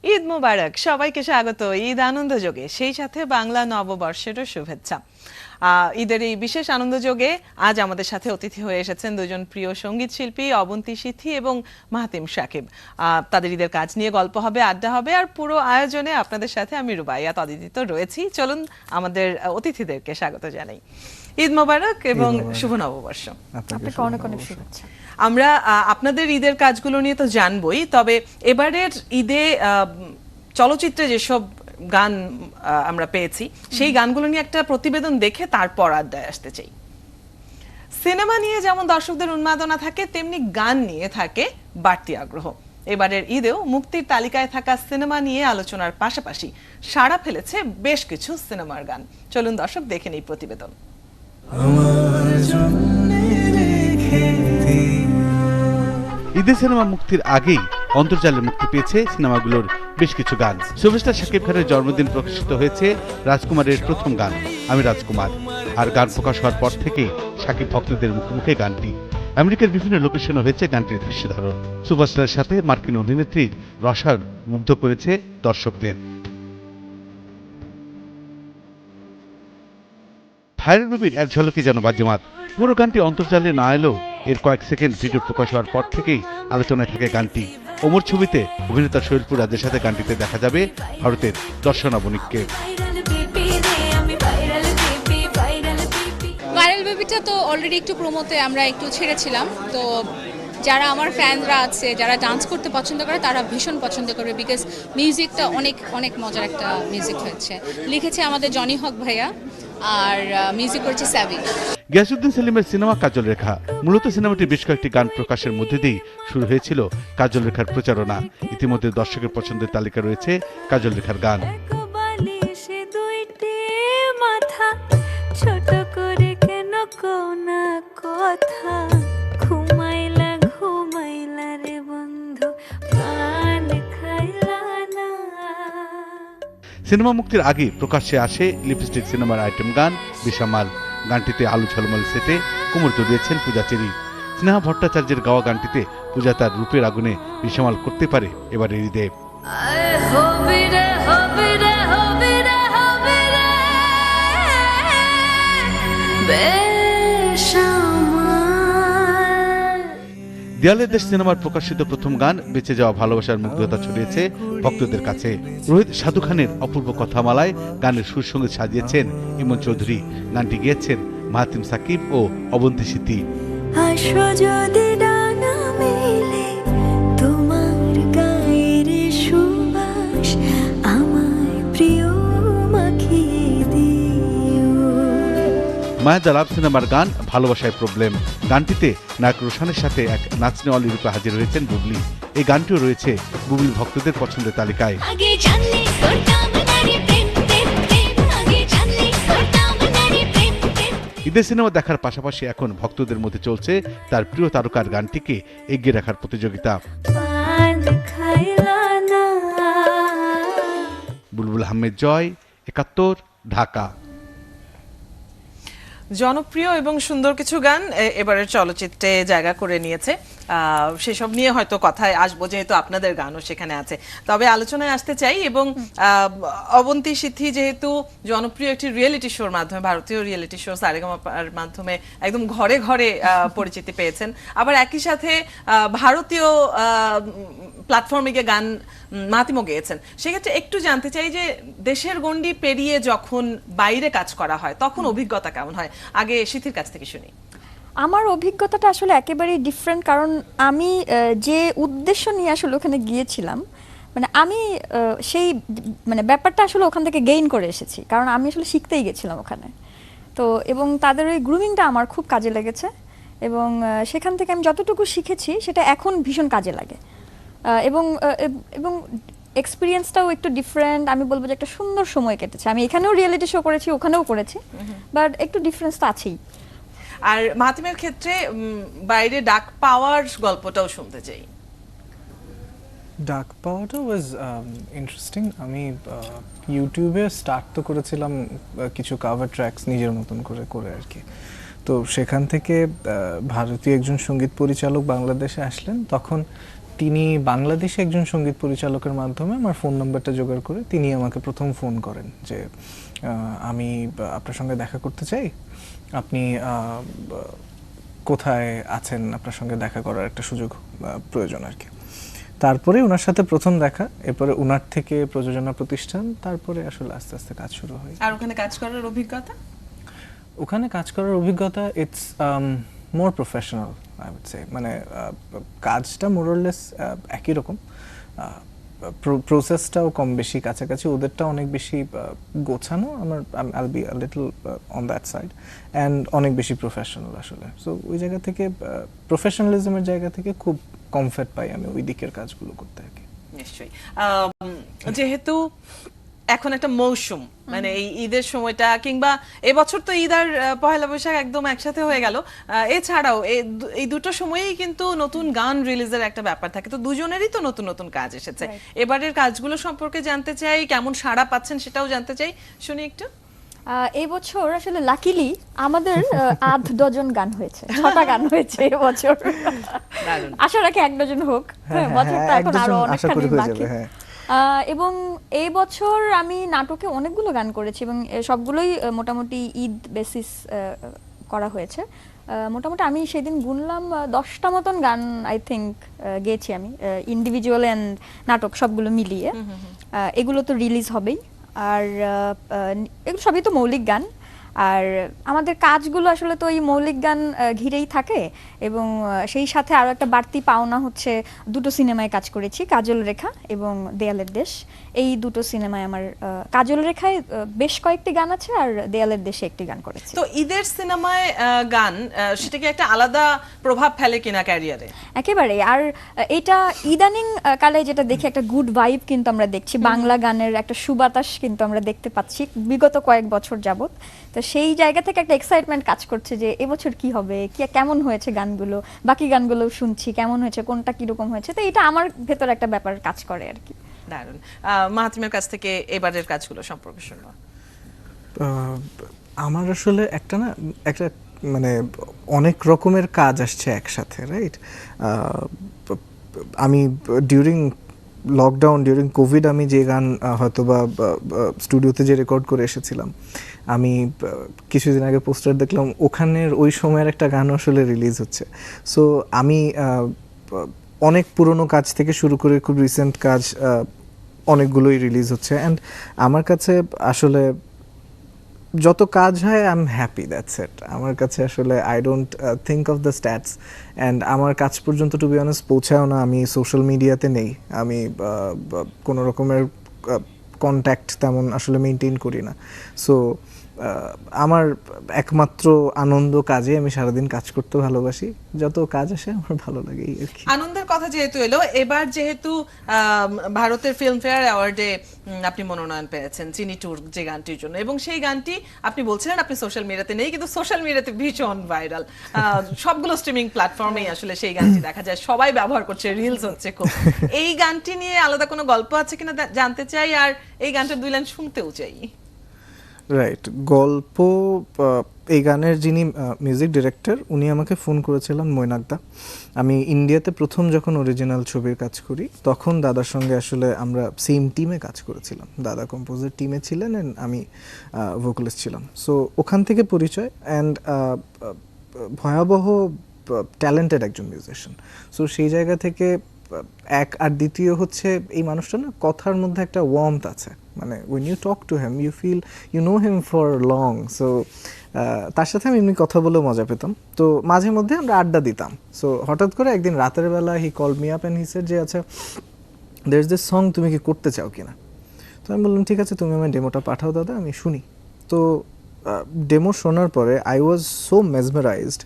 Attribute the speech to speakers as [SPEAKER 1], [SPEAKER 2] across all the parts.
[SPEAKER 1] ঈদ মোবারক, সবাইকে স্বাগত ঈদ আনন্দযোগে, সেই সাথে বাংলা নববর্ষেরও শুভেচ্ছা। ঈদের এই বিশেষ আনন্দযোগে আজ আমাদের সাথে অতিথি হয়ে এসেছেন দুজন প্রিয় সঙ্গীত শিল্পী অবন্তী সিথি এবং মাহাতিম সাকিব। তাদের ঈদের কাজ নিয়ে গল্প হবে, আড্ডা হবে, আর পুরো আয়োজনে আপনাদের সাথে আমি রুবাইয়াত অদিতি তো রয়েছি। চলুন আমাদের অতিথিদেরকে স্বাগত জানাই। ঈদ মোবারক এবং শুভ নববর্ষ।
[SPEAKER 2] আপনাকে অনেক অনেক শুভেচ্ছা।
[SPEAKER 1] আমরা আপনাদের ঈদের কাজগুলো নিয়ে তো জানবই, তবে এবারের ঈদে চলচ্চিত্রে যেসব গান আমরা পেয়েছি সেই গানগুলো নিয়ে একটা প্রতিবেদন দেখে তারপর আড্ডায় আসতে চাই। সিনেমা নিয়ে যেমন দর্শকদের উন্মাদনা থাকে, তেমনি গান নিয়ে থাকে বাড়তি আগ্রহ। এবারের ঈদেও মুক্তির তালিকায় থাকা সিনেমা নিয়ে আলোচনার পাশাপাশি সাড়া ফেলেছে বেশ কিছু সিনেমার গান। চলুন দর্শক দেখে নেই প্রতিবেদন।
[SPEAKER 3] ঈদের সিনেমা মুক্তির আগেই অন্তর্জালে মুক্তি পেয়েছে সিনেমাগুলোর বেশ কিছু গান। সুপারস্টার শাকিব খানের জন্মদিন প্রকাশিত হয়েছে রাজকুমারের প্রথম গান আমি রাজকুমার, আর গান প্রকাশ হওয়ার পর থেকেই শাকিব ভক্তদের মুখে মুখে গানটি। আমেরিকার বিভিন্ন লোকেশনে হয়েছে গানটির দৃশ্যধারণ। সুপারস্টারের সাথে মার্কিন অভিনেত্রীর রসায়ন মুগ্ধ করেছে দর্শকদের। ভাইরাল মুভির এক ঝলকে যেন বাজিমাত। পুরো গানটি অন্তর্জালে না এলেও এর কয়েক সেকেন্ড ভিডিও প্রকাশ হওয়ার পর থেকেই আলোচনায় থাকে গানটি। ওমর ছবিতে অভিনেতা শৈলপুর রাজের সাথে গানটিতে দেখা যাবে ভারতের দর্শনা বণিককে।
[SPEAKER 4] ভাইরাল বেবিটা তো অলরেডি একটু প্রোমোতে আমরা একটু ছেড়েছিলাম, তো যারা আমার ফ্যানরা আছে, যারা ডান্স করতে পছন্দ করে তারা ভীষণ পছন্দ করবে, বিকজ মিউজিকটা অনেক অনেক মজার একটা মিউজিক হয়েছে। লিখেছে আমাদের জনি হক ভাইয়া, আর মিউজিক করেছে স্যাভি।
[SPEAKER 3] গিয়াসউদ্দিন সেলিমের সিনেমা কাজল রেখা। মূলত সিনেমাটির বেশ কয়েকটি গান প্রকাশের মধ্যে দিয়েই শুরু হয়েছিল কাজল রেখার প্রচারণা। ইতিমধ্যে দর্শকের পছন্দের তালিকা রয়েছে কাজল রেখার গান।
[SPEAKER 5] ছোট করে কেন কোনা কথা ঘুমাইলা ঘুমাইলা রে বন্ধু পান খাইলা না।
[SPEAKER 3] সিনেমা মুক্তির আগে প্রকাশ্যে আসে লিপস্টিক সিনেমার আইটেম গান বিশামাল। গানটিতে আলু ঝলমল সেটে কোমর দড়িয়েছেন পূজা চেরি। স্নেহা ভট্টাচার্যের গাওয়া গানটিতে পূজা তার রূপের আগুনে বিশামাল করতে পারে এবারের ঈদে। দেয়ালের দেশ সিনেমার প্রকাশিত প্রথম গান বেঁচে যাওয়া ভালোবাসার মুগ্ধতা ছড়িয়েছে ভক্তদের কাছে। রোহিত সাধু খানের অপূর্ব কথামালায় গানের সুর সঙ্গে সাজিয়েছেন ইমন চৌধুরী। গানটি গেয়েছেন মাহাতিম সাকিব ও অবন্তী সিথি। মায়া দ্য লাভ সিনেমার গান ভালোবাসায় প্রবলেম। গানটিতে নায়ক রোশানের সাথে এক নাচনেওয়ালি রূপে হাজির হয়েছেন বুবলি। এই গানটিও রয়েছে বুবলি ভক্তদের পছন্দের তালিকায়। ঈদের সিনেমা দেখার পাশাপাশি এখন ভক্তদের মধ্যে চলছে তার প্রিয় তারকার গানটিকে এগিয়ে রাখার প্রতিযোগিতা। বুলবুল আহমেদ জয়, ৭১, ঢাকা।
[SPEAKER 1] জনপ্রিয় এবং সুন্দর কিছু গান এবারের চলচ্চিত্রে জায়গা করে নিয়েছে। সেসব নিয়ে হয়তো কথায় আসবো, যেহেতু আপনাদের গানও সেখানে আছে। তবে আলোচনায় আসতে চাই, এবং অবন্তী সিথি যেহেতু জনপ্রিয় একটি রিয়েলিটি শোর মাধ্যমে, ভারতীয় রিয়েলিটি শো সারেগামাপার মাধ্যমে একদম ঘরে ঘরে পরিচিতি পেয়েছেন, আবার একই সাথে ভারতীয় প্ল্যাটফর্মে গিয়ে গান মাহাতিমও গেয়েছেন। সেক্ষেত্রে একটু জানতে চাই যে দেশের গণ্ডি পেরিয়ে যখন বাইরে কাজ করা হয় তখন অভিজ্ঞতা কেমন হয়? আগে সিথির কাছ থেকে শুনি।
[SPEAKER 2] আমার অভিজ্ঞতাটা আসলে একেবারেই ডিফারেন্ট, কারণ আমি যে উদ্দেশ্য নিয়ে আসলে ওখানে গিয়েছিলাম, মানে আমি সেই মানে ব্যাপারটা আসলে ওখান থেকে গেইন করে এসেছি, কারণ আমি আসলে শিখতেই গেছিলাম ওখানে। তো এবং তাদের ওই গ্রুমিংটা আমার খুব কাজে লেগেছে, এবং সেখান থেকে আমি যতটুকু শিখেছি সেটা এখন ভীষণ কাজে লাগে, এবং এবং এক্সপিরিয়েন্সটাও একটু ডিফারেন্ট। আমি বলবো যে একটা সুন্দর সময় কেটেছে। আমি এখানেও রিয়েলিটি শো করেছি, ওখানেও করেছি, বাট একটু ডিফারেন্স তো আছেই।
[SPEAKER 1] আর মাহাতিমের ক্ষেত্রে বাইরে ডাক পাওয়ার গল্পটাও শুনতে চাই।
[SPEAKER 6] ডাক পাওয়াটা ওয়াজ ইন্টারেস্টিং। আমি ইউটিউবে স্টার্ট তো করেছিলাম কিছু কাভার ট্র্যাকস নিজের মতন করে আর কি। তো সেখান থেকে ভারতীয় একজন সঙ্গীত পরিচালক বাংলাদেশে আসলেন, তখন তিনি বাংলাদেশে একজন সঙ্গীত পরিচালকের মাধ্যমে আমার ফোন নাম্বারটা জোগাড় করে তিনি আমাকে প্রথম ফোন করেন যে আমি আপনার সঙ্গে দেখা করতে চাই, আপনি কোথায় আছেন, আপনার সঙ্গে দেখা করার একটা সুযোগ প্রয়োজন আর কি। তারপরে ওনার সাথে প্রথম দেখা, এরপরে ওনার থেকে প্রযোজনা প্রতিষ্ঠান, তারপরে আসলে আস্তে আস্তে কাজ শুরু হয়।
[SPEAKER 1] আর ওখানে কাজ করার অভিজ্ঞতা?
[SPEAKER 6] ওখানে কাজ করার অভিজ্ঞতা it's more professional I would say, মানে কাজটা মোরলেস একই রকম, প্রসেসটাও কম বেশি কাছাকাছি, ওদেরটা অনেক বেশি গোছানো, আমার আইল be a little on that side, and অনেক বেশি প্রফেশনাল আসলে। সো ওই জায়গা থেকে প্রফেশনালিজমের জায়গা থেকে খুব কমফর্ট পাই আমি ওই দিকের কাজগুলো করতে আর কি।
[SPEAKER 1] নিশ্চয়ই। যেহেতু এখন একটা মৌসুম, মানে এই ঈদের সময়টা, কিংবা এবছর তো ঈদ আর পহেলা বৈশাখ একদম একসাথে হয়ে গেল, এছাড়াও এই দুটো সময়েই কিন্তু নতুন গান রিলিজের একটা ব্যাপার থাকে, তো দুজনেরই তো নতুন নতুন কাজ এসেছে। এবারের কাজগুলো সম্পর্কে জানতে চাই, কেমন সাড়া পাচ্ছেন সেটাও জানতে চাই, শুনি একটু।
[SPEAKER 2] এই বছর আসলে লাকিলি আমাদের 8 ডজন গান হয়েছে, 6টা গান হয়েছে এবছর। আশা রাখি 1 ডজন হোক, বছরটা এখন আরো অনেকখানি বাকি। এবং এই বছর আমি নাটকে অনেকগুলো গান করেছি এবং সবগুলোই মোটামুটি ঈদ বেসিস করা হয়েছে। মোটামুটি আমি সেদিন গুনলাম 10টা মতন গান আই থিঙ্ক গেয়েছি আমি, ইন্ডিভিজুয়াল অ্যান্ড নাটক সবগুলো মিলিয়ে। এগুলো তো রিলিজ হবেই, আর এগুলো সবই তো মৌলিক গান, আর আমাদের কাজগুলো আসলে তো এই মৌলিক গান ঘিরেই থাকে। এবং সেই সাথে আরও একটা বাড়তি পাওনা হচ্ছে, দুটো সিনেমায় কাজ করেছি, কাজল রেখা এবং দেয়ালের দেশ। এই দুটো সিনেমায় আমার কাজল রেখায় বেশ কয়েকটি গান আছে, আর দেয়ালের দেশে একটি গান করেছি।
[SPEAKER 1] তো ঈদের সিনেমায় গান, সেটা কি একটা আলাদা প্রভাব ফেলে কিনা ক্যারিয়ারে?
[SPEAKER 2] একেবারে। আর এটা ইদানিং কালে যেটা দেখি, একটা গুড ভাইব কিন্তু আমরা দেখছি, বাংলা গানের একটা সুবাতাস কিন্তু আমরা দেখতে পাচ্ছি বিগত কয়েক বছর যাবত। তো সেই জায়গা থেকে একটা এক্সাইটমেন্ট কাজ করছে যে এবছর কি হবে, কেমন হয়েছে গানগুলো, বাকি গানগুলো শুনছি কেমন হয়েছে, কোনটা কিরকম হয়েছে, তো এটা আমার ভেতর একটা ব্যাপার কাজ করে আর কি।
[SPEAKER 1] দারুণ। মাহাতিমের কাছ থেকে এবারের কাজগুলো সম্পর্কে শুনবো।
[SPEAKER 6] আমার আসলে একটা মানে অনেক রকমের কাজ আসছে একসাথে, রাইট? আমি ডিউরিং লকডাউন, ডিউরিং কোভিড, আমি যে গান হয়তো বা স্টুডিওতে যে রেকর্ড করে এসেছিলাম, আমি কিছুদিন আগে পোস্টার দেখলাম ওখানের ওই সময়ের একটা গান আসলে রিলিজ হচ্ছে। সো আমি অনেক পুরনো কাজ থেকে শুরু করে খুব রিসেন্ট কাজ অনেকগুলোই রিলিজ হচ্ছে, অ্যান্ড আমার কাছে আসলে যত কাজ হয় I am happy, that's it. আমার কাছে আসলে I don't think of the stats, and আমার কাজ পর্যন্ত টু বি অনেস্ট পৌঁছায়ও না। আমি সোশ্যাল মিডিয়াতে নেই, আমি কোনো রকমের কন্ট্যাক্ট তেমন আসলে মেনটেন করি না। সো আমার একমাত্র আনন্দ কাজে, আমি সারাদিন কাজ করতে ভালোবাসি, যত কাজ আসে আমার ভালো লাগে এই আর কি।
[SPEAKER 1] আনন্দের কথা যেহেতু এলো, এবার যেহেতু ভারতের ফিল্মফেয়ার অ্যাওয়ার্ডে আপনি মনোনয়ন পেয়েছেন চিনি টুর যে গানটির জন্য, এবং সেই গানটি আপনি বলছিলেন আপনি সোশ্যাল মিডিয়াতে নেই, কিন্তু সোশ্যাল মিডিয়াতে ভীষণ ভাইরাল, সবগুলো স্ট্রিমিং প্ল্যাটফর্মেই আসলে সেই গানটি দেখা যায়, সবাই ব্যবহার করছে, রিলস হচ্ছে খুব। এই গানটি নিয়ে আলাদা কোনো গল্প আছে কিনা জানতে চাই, আর এই গানটার 2 লাইন শুনতেও চাই।
[SPEAKER 6] রাইট, গল্প, এই গানের যিনি মিউজিক ডিরেক্টর উনি আমাকে ফোন করেছিলেন, মৈনাকদা। আমি ইন্ডিয়াতে প্রথম যখন অরিজিনাল ছবির কাজ করি তখন দাদার সঙ্গে আসলে আমরা সেম টিমে কাজ করেছিলাম, দাদা কম্পোজার টিমে ছিলেন অ্যান্ড আমি ভোকালিস্ট ছিলাম। সো ওখান থেকে পরিচয়, অ্যান্ড ভয়াবহ ট্যালেন্টেড একজন মিউজিশিয়ান। সো সেই জায়গা থেকে এক, আর দ্বিতীয় হচ্ছে এই মানুষটা না কথার মধ্যে একটা ওয়ার্মথ আছে, মানে when you talk to him you feel you know him for long. So তার সাথে আমি এমনি কথা বলে মজা পেতাম, তো মাঝে মধ্যে আমরা আড্ডা দিতাম। সো হঠাৎ করে একদিন রাতের বেলা he called me up and he said যে আচ্ছা দেয়ার ইজ দিস সং, তুমি কি করতে চাও কিনা? তো আমি বললাম ঠিক আছে, তুমি আমার ডেমোটা পাঠাও দাদা, আমি শুনি। তো ডেমো শোনার পরে আই ওয়াজ সো মেসমেরাইজড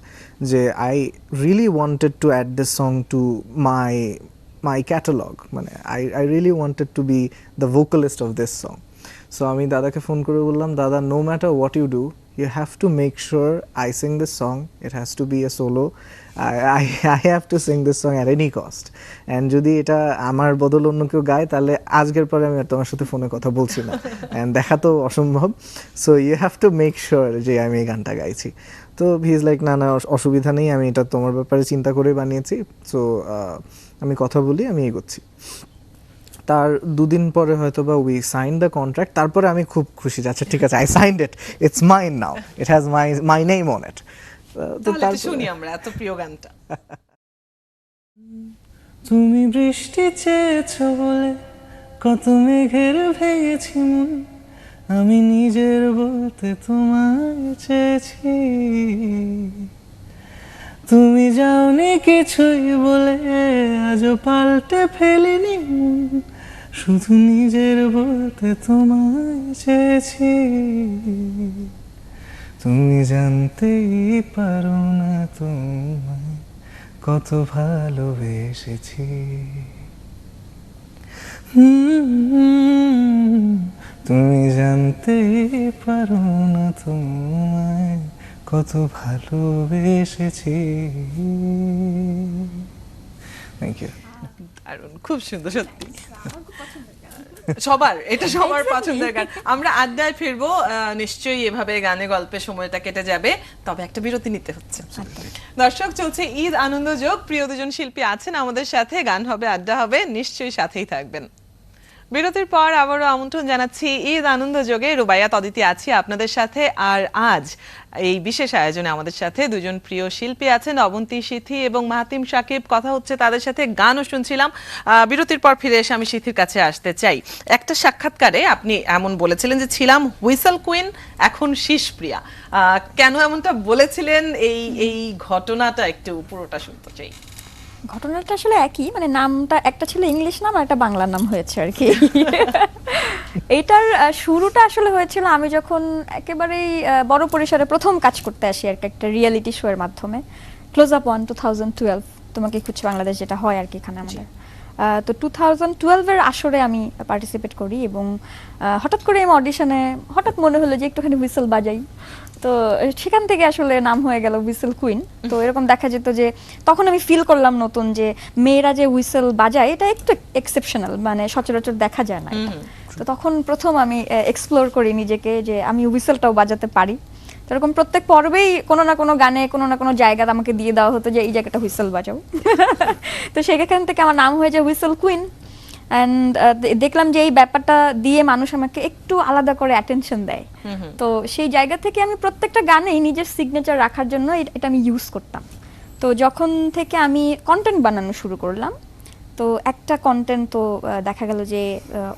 [SPEAKER 6] যে I really wanted to add this song to my catalogue, মানে I really wanted to be the vocalist of this song. So আমি দাদাকে ফোন করে বললাম, দাদা, no matter what you do, you have to make sure I sing this song. It has to be a solo. I have to sing this song at any cost. And যদি এটা আমার বদল অন্য কেউ গায় তাহলে আজকের পরে আমি আর তোমার সাথে ফোনে কথা বলছি না, অ্যান্ড দেখা তো অসম্ভব। So you have to make sure যে আমি এই গানটা গাইছি। তো হি ইজ লাইক, না অসুবিধা নেই, আমি এটা তোমার ব্যাপারে চিন্তা করে বানিয়েছি। সো আমি কথা বলি, আমি এগোচ্ছি। তার 2 দিন পরে হয়তো বা উই সাইন দ্য কন্ট্রাক্ট, তারপরে আমি খুব খুশি, আচ্ছা ঠিক আছে, I signed it, it's mine now, it has my name on it. তো
[SPEAKER 1] তাহলে একটু শুনি আমরা এত প্রিয় গানটা।
[SPEAKER 7] তুমি বৃষ্টি চেয়েছো বলে কত মেঘের ভেঙেছি মন, আমি নিজের বলতে তোমায় চেয়েছি। তুমি যাওনি কিছুই বলে আজও পাল্টে ফেলিনি মন, শুধু নিজের বলতে তোমায় চেয়েছি। তুমি জানতেই পারো না তোমায় কত ভালোবেসেছি। তুমি জানতেই পারো না তোমায় কত ভালোবেসেছি। Thank you.
[SPEAKER 1] দারুণ, খুব সুন্দর সত্যি। সবার এটা সবার পছন্দের গান। আমরা আড্ডায় ফিরবো, নিশ্চয়ই এভাবে গানে গল্পে সময়টা কেটে যাবে, তবে একটা বিরতি নিতে হচ্ছে। দর্শক, চলছে ঈদ আনন্দ যোগ, প্রিয় দুজন শিল্পী আছেন আমাদের সাথে, গান হবে, আড্ডা হবে, নিশ্চয়ই সাথেই থাকবেন। বিরতির পর আবারও আমন্ত্রণ জানাচ্ছি ঈদ আনন্দ যোগে। রুবাইয়াত অদিতি আছি আপনাদের সাথে, আর আজ এই বিশেষ আয়োজনে আমাদের সাথে দুজন প্রিয় শিল্পী আছেন, অবন্তী সিথি এবং মাহাতিম সাকিব। কথা হচ্ছে তাদের সাথে, গানও শুনছিলাম। বিরতির পর ফিরে এসে আমি সিথির কাছে আসতে চাই। একটা সাক্ষাৎকারে আপনি এমন বলেছিলেন যে ছিলাম হুইসেল কুইন, এখন শীষপ্রিয়া। কেন এমনটা বলেছিলেন, এই ঘটনাটা একটু পুরোটা শুনতে চাই।
[SPEAKER 2] ঘটনাটা আসলে একই, মানে নামটা একটা ছিল ইংলিশ নাম আর একটা বাংলা নাম হয়েছে আর কি। এইটার শুরুটা আসলে হয়েছিল আমি যখন একেবারেই বড় পরিসরে প্রথম কাজ করতে আসি আর কি, একটা রিয়েলিটি শো এর মাধ্যমে, ক্লোজ আপ ওয়ান 2012, তোমাকে খুঁজছে বাংলাদেশ, যেটা হয় আর কি এখানে আমাদের। তো 2012 এর আসরে আমি পার্টিসিপেট করি এবং হঠাৎ করে আমি অডিশনে হঠাৎ মনে হলো যে একটুখানি হুইসেল বাজাই, তো সেখান থেকে আসলে নাম হয়ে গেল হুইসেল কুইন। তো এরকম দেখা যেত যে তখন আমি ফিল করলাম নতুন যে মেয়েরা যে হুইসেল বাজায় এটা একটু এক্সেপশনাল, মানে সচরাচর দেখা যায় না এটা। তো তখন প্রথম আমি এক্সপ্লোর করি নিজেকে যে আমি হুইসেলটাও বাজাতে পারি। তো এরকম প্রত্যেক পর্বেই কোনো না কোনো গানে কোনো না কোনো জায়গাতে আমাকে দিয়ে দেওয়া হতো যে এই জায়গাটা হুইসেল বাজাও। তো সেখান থেকে আমার নাম হয়ে যায় হুইসেল কুইন। অ্যান্ড দেখলাম যে এই ব্যাপারটা দিয়ে মানুষ আমাকে একটু আলাদা করে অ্যাটেনশন দেয়। তো সেই জায়গা থেকে আমি প্রত্যেকটা গানেই নিজের সিগনেচার রাখার জন্য এটা আমি ইউজ করতাম। তো যখন থেকে আমি কন্টেন্ট বানানো শুরু করলাম, তো একটা কন্টেন্ট তো দেখা গেল যে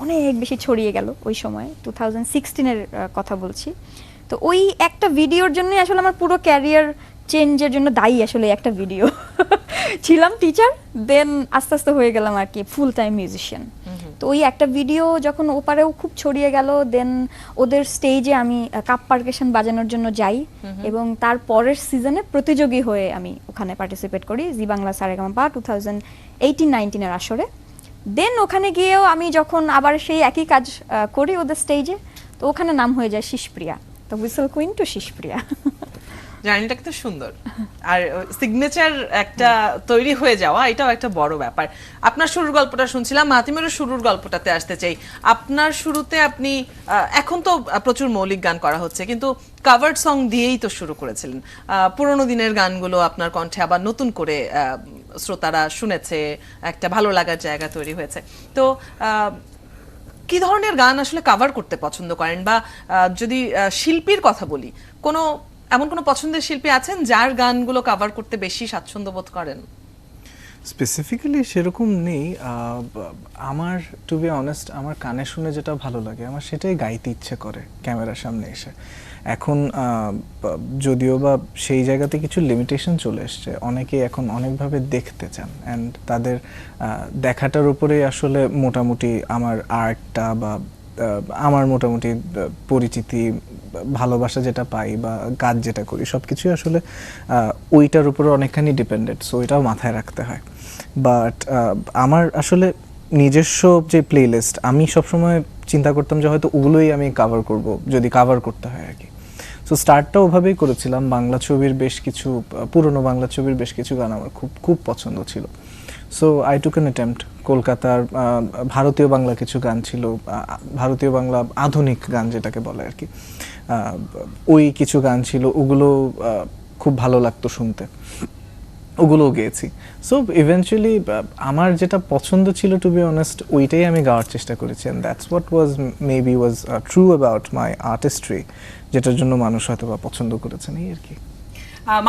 [SPEAKER 2] অনেক বেশি ছড়িয়ে গেল ওই সময়, 2016-এর কথা বলছি। তো ওই একটা ভিডিওর জন্যই আসলে আমার পুরো ক্যারিয়ার চেঞ্জের জন্য দায়ী আসলে একটা ভিডিও। ছিলাম টিচার, দেন আস্তে আস্তে হয়ে গেলাম আর কি ফুল টাইম মিউজিশিয়ান। তো ওই একটা ভিডিও যখন ওপারেও খুব ছড়িয়ে গেল, দেন ওদের স্টেজে আমি কাপ পারকাশন বাজানোর জন্য যাই এবং তার পরের সিজনে প্রতিযোগী হয়ে আমি ওখানে পার্টিসিপেট করি জি বাংলা সারেগামাপা 2018-19 আসরে। দেন ওখানে গিয়েও আমি যখন আবার সেই একই কাজ করি ওদের স্টেজে, তো ওখানে নাম হয়ে যায় শীষপ্রিয়া। তো হুইসেল কুইন টু শীষপ্রিয়া।
[SPEAKER 1] জার্নিটা কিন্তু সুন্দর, আর সিগনেচার একটা তৈরি হয়ে যাওয়া, এটাও একটা বড় ব্যাপার। আপনার শুরুর গল্পটা শুনছিলাম, মাহাতিমেরও শুরুর গল্পটাতে আসতে চাই। আপনার শুরুতে আপনি এখন তো প্রচুর মৌলিক গান করা হচ্ছে, কিন্তু কাভার্ড সং দিয়েই তো শুরু করেছিলেন। পুরোনো দিনের গানগুলো আপনার কণ্ঠে আবার নতুন করে শ্রোতারা শুনেছে, একটা ভালো লাগার জায়গা তৈরি হয়েছে। তো কি ধরনের গান আসলে কাভার করতে পছন্দ করেন, বা যদি শিল্পীর কথা বলি, এমন কোনো পছন্দের শিল্পী আছেন যার গানগুলো কাভার করতে বেশি স্বাচ্ছন্দ্য বোধ করেন?
[SPEAKER 6] স্পেসিফিক্যালি সেরকম নেই। আমার টু বি অনেস্ট, আমার কানে শুনে যেটা ভালো লাগে আমার সেটাই গাইতে ইচ্ছে করে ক্যামেরার সামনে এসে। এখন যদিও বা সেই জায়গাতে কিছু লিমিটেশন চলে এসছে, অনেকে এখন অনেকভাবে দেখতে চান, অ্যান্ড তাদের দেখাটার উপরেই আসলে মোটামুটি আমার আর্টটা বা আমার মোটামুটি পরিচিতি, ভালোবাসা যেটা পাই বা কাজ যেটা করি সব কিছুই আসলে ওইটার উপরে অনেকখানি ডিপেন্ডেন্ট। সো ওইটাও মাথায় রাখতে হয়। বাট আমার আসলে নিজস্ব যে প্লেলিস্ট, আমি সবসময় চিন্তা করতাম যে হয়তো ওগুলোই আমি কাভার করব যদি কাভার করতে হয় আর কি। সো স্টার্টটা ওভাবেই করেছিলাম। বাংলা ছবির বেশ কিছু, পুরনো বাংলা ছবির বেশ কিছু গান আমার খুব খুব পছন্দ ছিল। So I took an attempt. কলকাতার ভারতীয় বাংলা কিছু গান ছিল, ভারতীয় বাংলা আধুনিক গান যেটাকে বলে আর কি, ওই কিছু গান ছিল, ওগুলো খুব ভালো লাগতো শুনতে। ওগুলোও গেয়েছি। সো ইভেনচুয়ালি আমার যেটা পছন্দ ছিল টু বি অনেস্ট ওইটাই আমি গাওয়ার চেষ্টা করেছি, and that's what maybe was true about my artistry, যেটার জন্য মানুষ হয়তো বা পছন্দ করেছেন এই আর কি।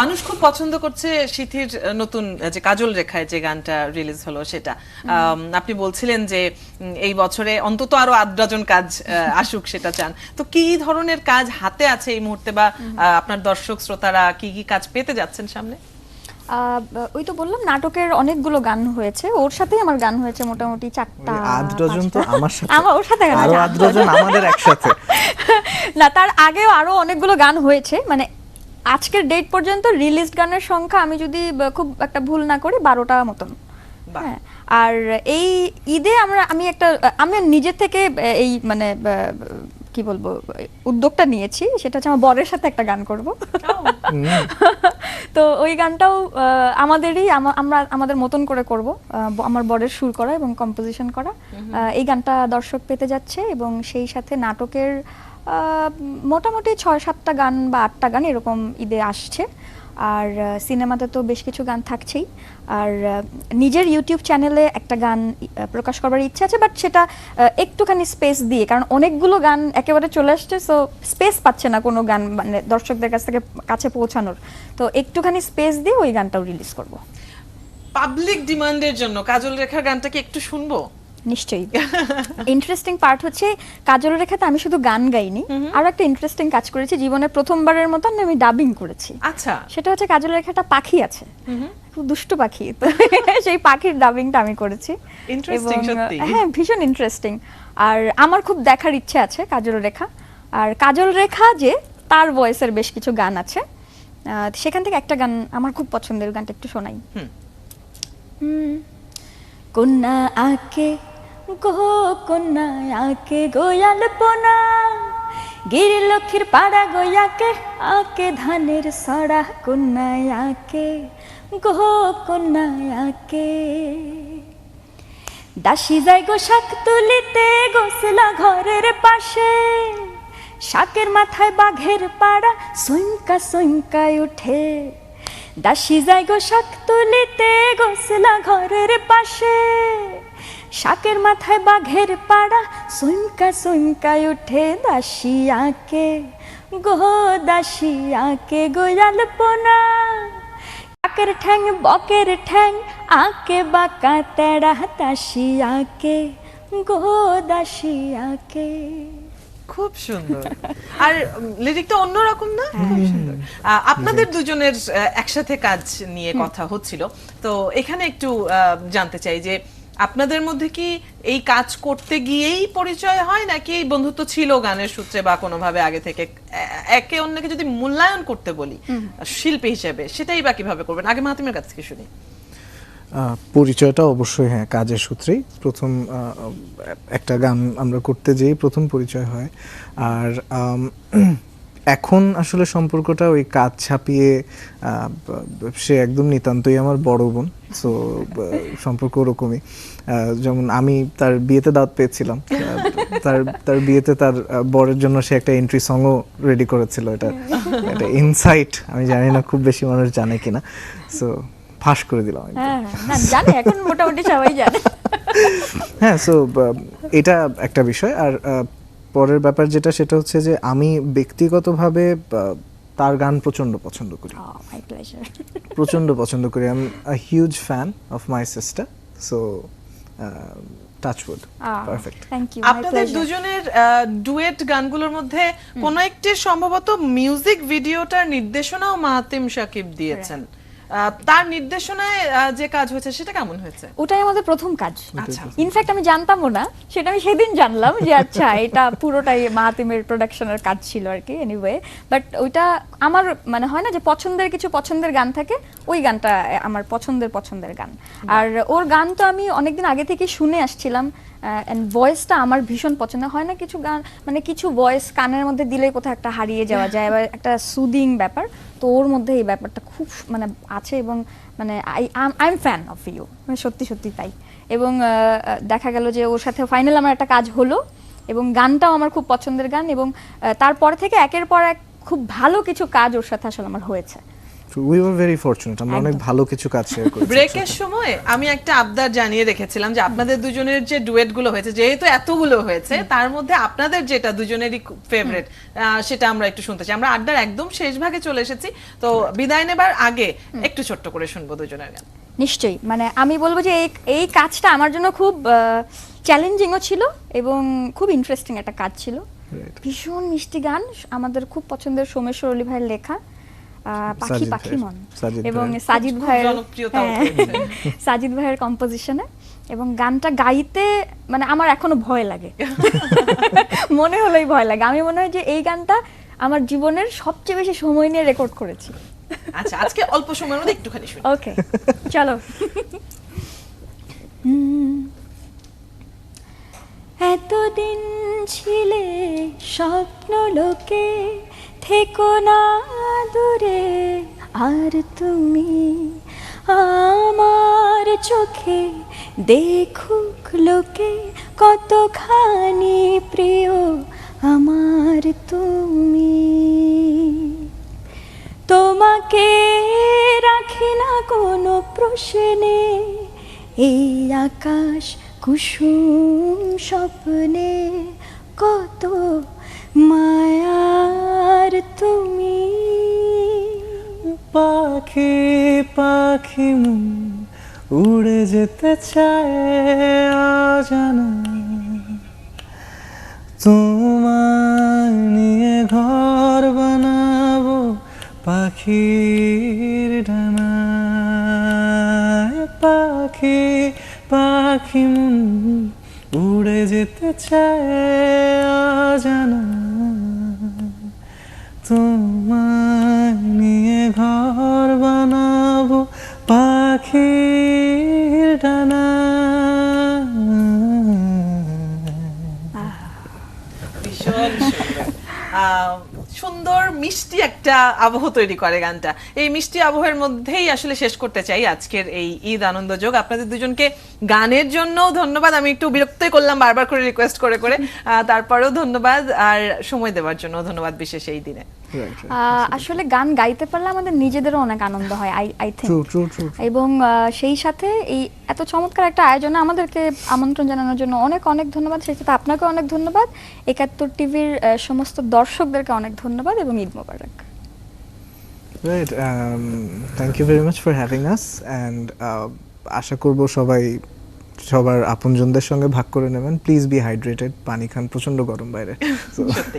[SPEAKER 1] মানুষ খুব পছন্দ করছে সিথির নতুন যে কাজল রেখায় যে গানটা রিলিজ হলো সেটা। আপনি বলছিলেন যে এই বছরে অন্তত আরো 8 ডজন কাজ আসুক সেটা চান, তো কি ধরনের কাজ হাতে আছে এই মুহূর্তে, বা আপনার দর্শক শ্রোতারা কি কি কাজ পেতে যাচ্ছেন সামনে?
[SPEAKER 2] ওই তো বললাম নাটকের অনেকগুলো গান হয়েছে, ওর সাথেই আমার গান হয়েছে মোটামুটি 4টা
[SPEAKER 6] 8 ডজন তো আমার সাথে,
[SPEAKER 2] আমার ওর সাথে গান
[SPEAKER 6] আরো
[SPEAKER 2] হয়েছে।
[SPEAKER 6] 8 ডজন আমাদের একসাথে।
[SPEAKER 2] না, তার আগেও আরো অনেকগুলো গান হয়েছে, মানে আজকের ডেট পর্যন্ত রিলিজড গানের সংখ্যা আমি যদি খুব একটা ভুল না করি 12টা মতন।
[SPEAKER 1] বাহ।
[SPEAKER 2] হ্যাঁ, আর এই ঈদে আমি নিজে থেকে এই মানে কি বলবো উদ্যোগটা নিয়েছি, সেটা হচ্ছে আমার বরের সাথে একটা গান করব। তো ওই গানটাও আমরা আমাদের মতন করে করব, আমার বরের সুর করা এবং কম্পোজিশন করা। এই গানটা দর্শক পেতে যাচ্ছে, এবং সেই সাথে নাটকের মোটামুটি 6-7টা গান বা 8টা গান এরকম ঈদে আসছে। আর সিনেমাতে তো বেশ কিছু গান থাকছেই, আর নিজের ইউটিউব চ্যানেলে একটা গান প্রকাশ করবার ইচ্ছা আছে, বাট সেটা একটুখানি স্পেস দিয়ে, কারণ অনেকগুলো গান একেবারে চলে আসছে, সো স্পেস পাচ্ছে না কোনো গান মানে দর্শকদের কাছে পৌঁছানোর, তো একটুখানি স্পেস দিয়ে ওই গানটাও রিলিজ করব।
[SPEAKER 1] পাবলিক ডিমান্ডের জন্য কাজল রেখার গানটা কি একটু শুনবো?
[SPEAKER 2] নিশ্চয়ই। ইন্টারেস্টিং পার্ট হচ্ছে কাজল রেখাতে আমি শুধু গান গাইনি, আর একটা ইন্টারেস্টিং কাজ করেছি, জীবনে প্রথমবারের মতন আমি ডাবিং করেছি।
[SPEAKER 1] আচ্ছা,
[SPEAKER 2] সেটা হচ্ছে কাজল রেখাটা পাখি আছে, খুব দুষ্টু পাখি, তো সেই পাখির ডাবিংটা আমি করেছি।
[SPEAKER 1] ইন্টারেস্টিং সত্যি।
[SPEAKER 2] হ্যাঁ, ভীষণ ইন্টারেস্টিং। আর আমার খুব দেখার ইচ্ছে আছে কাজল রেখা, আর কাজল রেখা যে তার ভয়েসের বেশ কিছু গান আছে, সেখান থেকে একটা গান আমার খুব পছন্দের, গানটা একটু শোনাই। কন্যা আকে গো কন্যা আকে গোয়াল পোনা, গিরি লক্ষ্মীর পাড়া গোয়াকে আকে ধানের সরা, কন্যা আকে গো কন্যা আকে। দাসী যায় গো শাক তুলিতে গোসলা ঘরের পাশে, শাকের মাথায় বাঘের পাড়া সৈঙ্কা সৈঙ্কায় উঠে। দাসী যায় গো শাক তুলিতে গোসলা ঘরের পাশে, শাকের মাথায় বাঘের পাড়া সৈঙ্কা সৈঙ্কায় উঠে। দাসী আকে গো দাসী আকে গোয়াল পোনা, কাকের ঠ্যাং বকের ঠ্যাং আকে বাঁকা তেড়া। দাসী আকে গো দাসী আকে।
[SPEAKER 1] খুব সুন্দর। আর লিরিকটা অন্যরকম না? খুব সুন্দর। আপনাদের দুজনের একসাথে কাজ নিয়ে কথা হচ্ছিল, তো এখানে একটু জানতে চাই যে আপনাদের মধ্যে কি এই কাজ করতে গিয়েই পরিচয় হয়, নাকি বন্ধুত্ব ছিল গানের সূত্রে বা কোনোভাবে আগে থেকে? একে অন্যকে যদি মূল্যায়ন করতে বলি শিল্পী হিসেবে, সেটাই বা কিভাবে করবেন? আগে মাহাতিমের কাছ থেকে শুনি।
[SPEAKER 6] পরিচয়টা অবশ্যই হ্যাঁ কাজের সূত্রেই, প্রথম একটা গান আমরা করতে যেই প্রথম পরিচয় হয়। আর এখন আসলে সম্পর্কটা ওই কাজ ছাপিয়ে, সে একদম নিতান্তই আমার বড় বোন, সো সম্পর্ক ওরকমই। যেমন আমি তার বিয়েতে দাওয়াত পেয়েছিলাম, তার বিয়েতে তার বরের জন্য সে একটা এন্ট্রি সংও রেডি করেছিল। এটা ইনসাইট, আমি জানি না খুব বেশি মানুষ জানে কিনা, সো ফাঁস করে দিলাম।
[SPEAKER 2] হ্যাঁ, না জানে, এখন মোটামুটি সবাই জানে।
[SPEAKER 6] হ্যাঁ, সো এটা একটা বিষয়। আর পরের ব্যাপার যেটা, সেটা হচ্ছে যে আমি ব্যক্তিগতভাবে তার গান প্রচন্ড পছন্দ করি,
[SPEAKER 2] মাই প্লেজার।
[SPEAKER 6] প্রচন্ড পছন্দ করি। I am a huge fan of my sister, so touch wood, perfect.
[SPEAKER 2] Thank you.
[SPEAKER 1] আপনাদের দুজনের ডুয়েট গানগুলোর মধ্যে কোন একটির সম্ভবত মিউজিক ভিডিওটার নির্দেশনাও মাহাতিম শাকিব দিয়েছেন। তার নির্দেশনায় যে কাজ হয়েছে সেটা কেমন হয়েছে?
[SPEAKER 2] ওটাই আমাদের প্রথম কাজ।
[SPEAKER 1] আচ্ছা,
[SPEAKER 2] ইনফ্যাক্ট আমি জানতামও না, সেটা আমি সেদিন জানলাম যে আচ্ছা এটা পুরোটাই মাহাতিমের প্রোডাকশনের কাজ ছিল আর কি। এনিওয়ে, বাট ওইটা আমার মানে হয় না যে পছন্দের কিছু পছন্দের গান থাকে, ওই গানটা আমার পছন্দের গান। আর ওর গান তো আমি অনেকদিন আগে থেকে শুনে আসছিলাম, এন্ড ভয়েসটা আমার ভীষণ পছন্দ হয় না। কিছু গান মানে কিছু ভয়েস কানের মধ্যে দিলে কোথাও একটা হারিয়ে যাওয়া যায়, বা একটা সুদিং ব্যাপার, তো ওর মধ্যে এই ব্যাপারটা খুব মানে আছে, এবং মানে I am fan of you, মানে সত্যি সত্যি তাই। এবং দেখা গেল যে ওর সাথে ফাইনাল আমার একটা কাজ হলো, এবং গানটাও আমার খুব পছন্দের গান, এবং তারপর থেকে একের পর এক খুব ভালো কিছু কাজ ওর সাথে আসলে আমার হয়েছে।
[SPEAKER 6] উই ওয়ার ভেরি ফরচুনেট, আমরা অনেক ভালো কিছু কাজ শেয়ার করেছি।
[SPEAKER 1] ব্রেকের সময় আমি একটা আবদার জানিয়ে রেখেছিলাম যে আপনাদের দুজনের যে ডুয়েট গুলো হয়েছে, যেহেতু এতগুলো হয়েছে, তার মধ্যে আপনাদের যেটা দুজনেরই ফেভারিট সেটা আমরা একটু শুনতে চাই। আমরা আড্ডার একদম শেষ ভাগে চলে এসেছি, তো বিদায় নেবার আগে একটু ছোট্ট করে শুনবো দুজনের গান।
[SPEAKER 2] নিশ্চয়ই, মানে আমি বলবো যে এই কাজটা আমার জন্য খুব চ্যালেঞ্জিংও ছিল এবং খুব ইন্টারেস্টিং একটা কাজ ছিল। ভীষণ মিষ্টি গান, আমাদের খুব পছন্দের সোমেশ্বর অলি ভাইয়ের লেখা পাখি
[SPEAKER 6] সাজিদ
[SPEAKER 2] পাখি
[SPEAKER 6] ভাইয়ের,
[SPEAKER 2] মন,
[SPEAKER 6] সাজিদ
[SPEAKER 2] এবং
[SPEAKER 6] ভাইয়ের।
[SPEAKER 2] সাজিদ
[SPEAKER 1] খুব
[SPEAKER 2] ভাইয়ের
[SPEAKER 1] জনপ্রিয়তা
[SPEAKER 2] হ্যাঁ,
[SPEAKER 1] পেয়েছে।
[SPEAKER 2] সাজিদ ভাইয়ের কম্পোজিশনে, এবং গানটা গাইতে মানে আমার এখনো ভয় লাগে। মনে হলোই ভয় লাগে। আমি মনে হয় যে এই গানটা আমার জীবনের সবচেয়ে বেশি সময় নিয়ে রেকর্ড করেছি।
[SPEAKER 1] আচ্ছা, আজকে অল্প সময়ের মধ্যে একটুখানি শুনি।
[SPEAKER 2] ওকে, চলো। এতদিন ছিলে স্বপ্ন লোকে, থেকো না দূরে আর তুমি, আমার চোখে দেখুক লোকে কতখানি প্রিয় আমার তুমি। তোমাকে রাখি না কোনো প্রশ্নে, এই আকাশ কুসুম স্বপ্নে কত মায়ার তুমি।
[SPEAKER 7] পাখি পাখি মন উড়ে যেতে চায় অজানা, তোমায় নিয়ে ঘর বানাবো পাখির ডানায়। পাখি পাখি মন উড়ে যেতে চায় অজানা, তোমায় নিয়ে ঘর বানাবো পাখির ডানা।
[SPEAKER 1] ভীষণ সুন্দর। সুন্দর মিষ্টি একটা আবহ তৈরি করে গানটা। এই মিষ্টি আবহের মধ্যেই আসলে শেষ করতে চাই আজকের এই ঈদ আনন্দ যোগ। আপনাদের দুজনকে গানের জন্য ধন্যবাদ। আমি একটু বিরক্তই করলাম বারবার করে রিকোয়েস্ট করে করে, তারপরেও ধন্যবাদ, আর সময় দেওয়ার জন্য ধন্যবাদ বিশেষ এই দিনে।
[SPEAKER 2] আসলে গান গাইতে পারলে আমাদের নিজেদেরও অনেক আনন্দ হয়, আই থিংক।
[SPEAKER 6] ট্রু।
[SPEAKER 2] এবং সেই সাথে এই এত চমৎকার একটা আয়োজনে আমাদেরকে আমন্ত্রণ জানানোর জন্য অনেক অনেক ধন্যবাদ। সেই সাথে আপনাকে অনেক ধন্যবাদ, ৭১ টিভির সমস্ত দর্শকদেরকে অনেক ধন্যবাদ, এবং ঈদ মোবারক।
[SPEAKER 6] Right, thank you very much for having us, and আশা করব সবাই সবার আপনজনদের সঙ্গে ভাগ করে নেবেন। প্লিজ বি হাইড্রেটেড, পানি খান, প্রচন্ড গরম বাইরে।
[SPEAKER 1] সত্যি,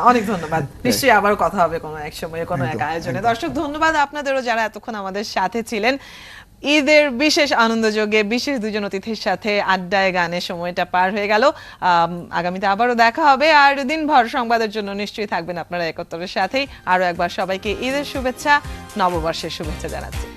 [SPEAKER 1] অনেক ধন্যবাদ। নিশ্চয়ই আবার কথা হবে কোনো এক সময়ে কোনো এক আয়োজনে। দর্শক, ধন্যবাদ আপনাদেরও যারা এতক্ষণ আমাদের সাথে ছিলেন। ঈদের বিশেষ আনন্দযোগে বিশেষ দুজন অতিথির সাথে আড্ডায় গানে সময়টা পার হয়ে গেল। আগামীতে আবারও দেখা হবে, আর দিনভর সংবাদের জন্য নিশ্চয়ই থাকবেন আপনারা ৭১-এর সাথেই। আরো একবার সবাইকে ঈদের শুভেচ্ছা, নববর্ষের শুভেচ্ছা জানাচ্ছি।